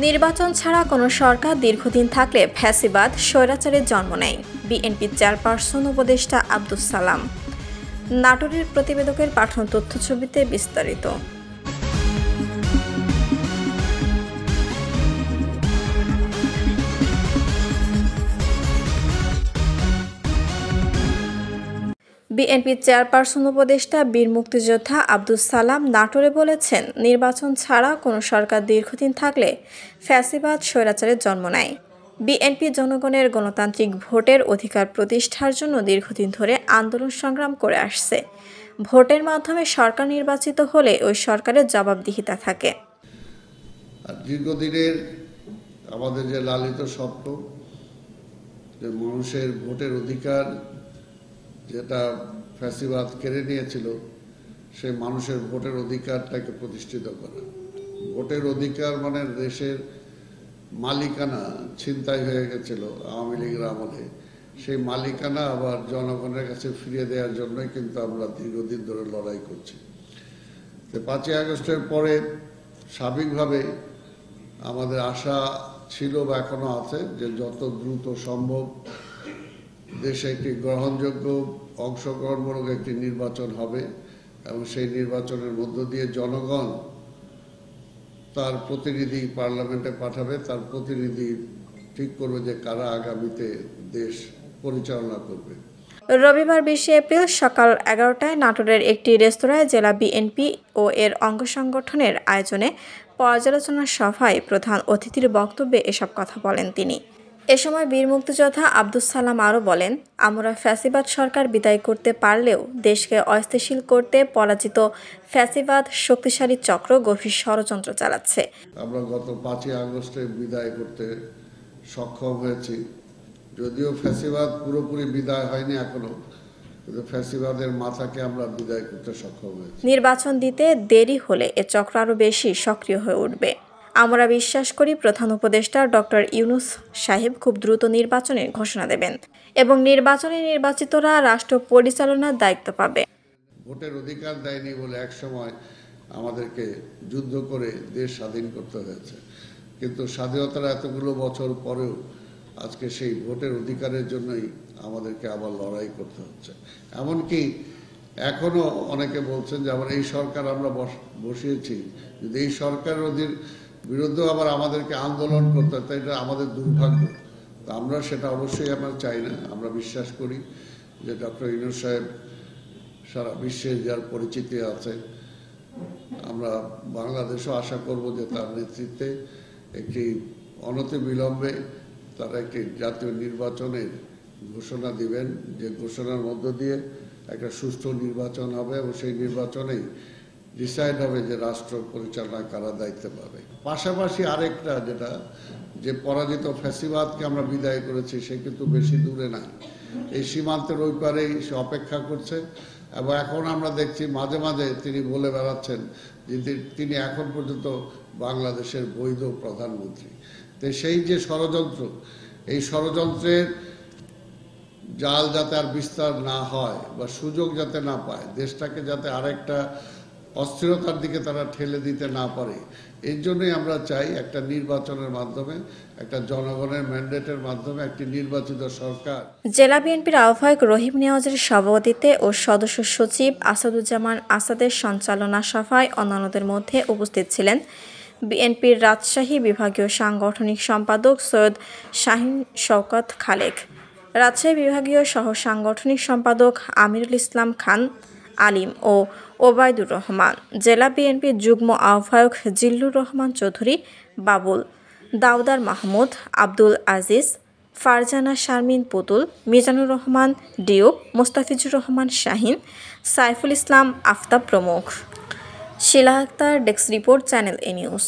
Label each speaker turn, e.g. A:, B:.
A: নির্বাচন ছাড়া কোনো সরকার দীর্ঘদিন থাকলে ফ্যাসিবাদ স্বৈরাচারের জন্ম নেয়। বিএনপির চেয়ারপারসন উপদেষ্টা আব্দুস সালাম। নাটোরের প্রতিবেদকের পাঠানো তথ্যছবিতে বিস্তারিত। বিএনপির চেয়ারপারসন উপদেষ্টা বীর মুক্তিযোদ্ধা আব্দুস সালাম নাটোরে বলেছেন, নির্বাচন ছাড়া কোনো সরকার দীর্ঘদিন থাকলে ফ্যাসিবাদ স্বৈরাচারের জন্ম নেয়। বিএনপি জনগণের গণতান্ত্রিক ভোটের অধিকার প্রতিষ্ঠার জন্য দীর্ঘদিন ধরে আন্দোলন সংগ্রাম করে আসছে। ভোটের মাধ্যমে সরকার নির্বাচিত হলে ওই সরকারের জবাবদিহিতা থাকে।
B: দীর্ঘদিনের আমাদের যে লালিত স্বপ্ন, যে মানুষের ভোটের অধিকার যেটা ফ্যাসিবাদ কেড়ে নিয়েছিল, সেই মানুষের ভোটের অধিকারটাকে প্রতিষ্ঠিত করা। ভোটের অধিকার মানে দেশের মালিকানা ছিনতাই হয়ে গেছিল আওয়ামী লীগের আমলে, সেই মালিকানা আবার জনগণের কাছে ফিরিয়ে দেওয়ার জন্যই কিন্তু আমরা দীর্ঘদিন ধরে লড়াই করছি। 5ই আগস্টের পরে স্বাভাবিকভাবে আমাদের আশা ছিল বা এখনো আছে যে যত দ্রুত সম্ভব দেশে একটি গ্রহণযোগ্য অংশগ্রহণমূলক একটি নির্বাচন হবে এবং সেই নির্বাচনের মধ্য দিয়ে জনগণ তার প্রতিনিধি পার্লামেন্টে পাঠাবে, তার প্রতিনিধি ঠিক করবে যে কারা আগামীতে দেশ পরিচালনা করবে।
A: রবিবার 20 এপ্রিল সকাল 11টায় নাটোরের একটি রেস্তোরাঁয় জেলা বিএনপি ও এর অঙ্গ সংগঠনের আয়োজনে পর্যালোচনা সভায় প্রধান অতিথির বক্তব্যে এসব কথা বলেন তিনি। এ সময় বীর মুক্তিযোদ্ধা আব্দুস সালাম আরও বলেন, আমরা ফ্যাসিবাদ সরকার বিদায় করতে পারলেও দেশকে অস্থিতিশীল করতে পরাজিত ফ্যাসিবাদ শক্তিশালী চক্র গভীর ষড়যন্ত্র চালাচ্ছে।
B: আমরা গত 5ই আগস্টে বিদায় করতে সক্ষম হয়েছি, যদিও ফ্যাসিবাদ পুরোপুরি বিদায় হয়নি এখনো, কিন্তু ফ্যাসিবাদের মাথাকে আমরা বিদায় করতে সক্ষম হয়েছি।
A: নির্বাচন দিতে দেরি হলে এ চক্র আরও বেশি সক্রিয় হয়ে উঠবে। আমরা বিশ্বাস করি প্রধান উপদেষ্টা ডক্টর ইউনূস সাহেব খুব দ্রুত নির্বাচনের ঘোষণা দেবেন এবং নির্বাচনে নির্বাচিতরা রাষ্ট্র পরিচালনার দায়িত্ব পাবে।
B: ভোটের অধিকার দেয়নি বলে একসময় আমাদেরকে যুদ্ধ করে দেশ স্বাধীন করতে হয়েছে, কিন্তু স্বাধীনতার এতগুলো বছর পরেও আজকে সেই ভোটের অধিকারের জন্যই আমাদেরকে আবার লড়াই করতে হচ্ছে। এমনকি এখনো অনেকে বলছেন যে আবার এই সরকার আমরা বসিয়েছি, যদি এই সরকারের বিরুদ্ধে আবার আমাদেরকে আন্দোলন করতে হয়, এটা আমাদের দুর্ভাগ্য। তো আমরা সেটা অবশ্যই আমরা চাই না। আমরা বিশ্বাস করি যে ডক্টর ইউনূস সাহেব সারা বিশ্বে যার পরিচিতি আছে, আমরা বাংলাদেশও আশা করব যে তার নেতৃত্বে একটি অনতিবিলম্বে তারা একটি জাতীয় নির্বাচনের ঘোষণা দিবেন, যে ঘোষণার মধ্য দিয়ে একটা সুষ্ঠু নির্বাচন হবে এবং সেই নির্বাচনেই ডিসাইড হবে যে রাষ্ট্র পরিচালনায় কারা দায়িত্ব পাবে। পাশাপাশি আরেকটা যেটা, যে পরাজিত ফ্যাসিবাদকে আমরা বিদায় করেছি, সে কিন্তু বেশি দূরে নাই, এই সীমান্তের ওই পারেই সে অপেক্ষা করছে। এবং এখন আমরা দেখছি মাঝে মাঝে তিনি বলে বেড়াচ্ছেন যে তিনি এখন পর্যন্ত বাংলাদেশের বৈধ প্রধানমন্ত্রী। তো সেই যে ষড়যন্ত্র, এই ষড়যন্ত্রের জাল যাতে আর বিস্তার না হয় বা সুযোগ যাতে না পায়, দেশটাকে যাতে আরেকটা অস্থিরতার দিকে তারা ঠেলে দিতে না পারে, এর জন্যই আমরা চাই একটা নির্বাচনের মাধ্যমে, একটা জনগণের ম্যান্ডেটের মাধ্যমে একটি নির্বাচিত সরকার।
A: জেলা বিএনপির আহ্বায়ক রহিম নিয়াজের সভাপতিত্বে ও সদস্য সচিব আসাদুজ্জামান আসাদের সঞ্চালনা সভায় অন্যান্যদের মধ্যে উপস্থিত ছিলেন বিএনপির রাজশাহী বিভাগীয় সাংগঠনিক সম্পাদক সৈয়দ শাহীন শওকত খালেক, রাজশাহী বিভাগীয় সহ সাংগঠনিক সম্পাদক আমিরুল ইসলাম খান আলিম ও ওবায়দুর রহমান, জেলা বিএনপির যুগ্ম আহ্বায়ক জিল্লুর রহমান চৌধুরী বাবুল, দাউদার মাহমুদ, আব্দুল আজিজ, ফারজানা শারমিন পুতুল, মিজানুর রহমান ডিউক, মোস্তাফিজুর রহমান শাহীন, সাইফুল ইসলাম আফতাব প্রমুখ। শিলা আক্তার, ডেস্ক রিপোর্ট, চ্যানেল এ নিউজ।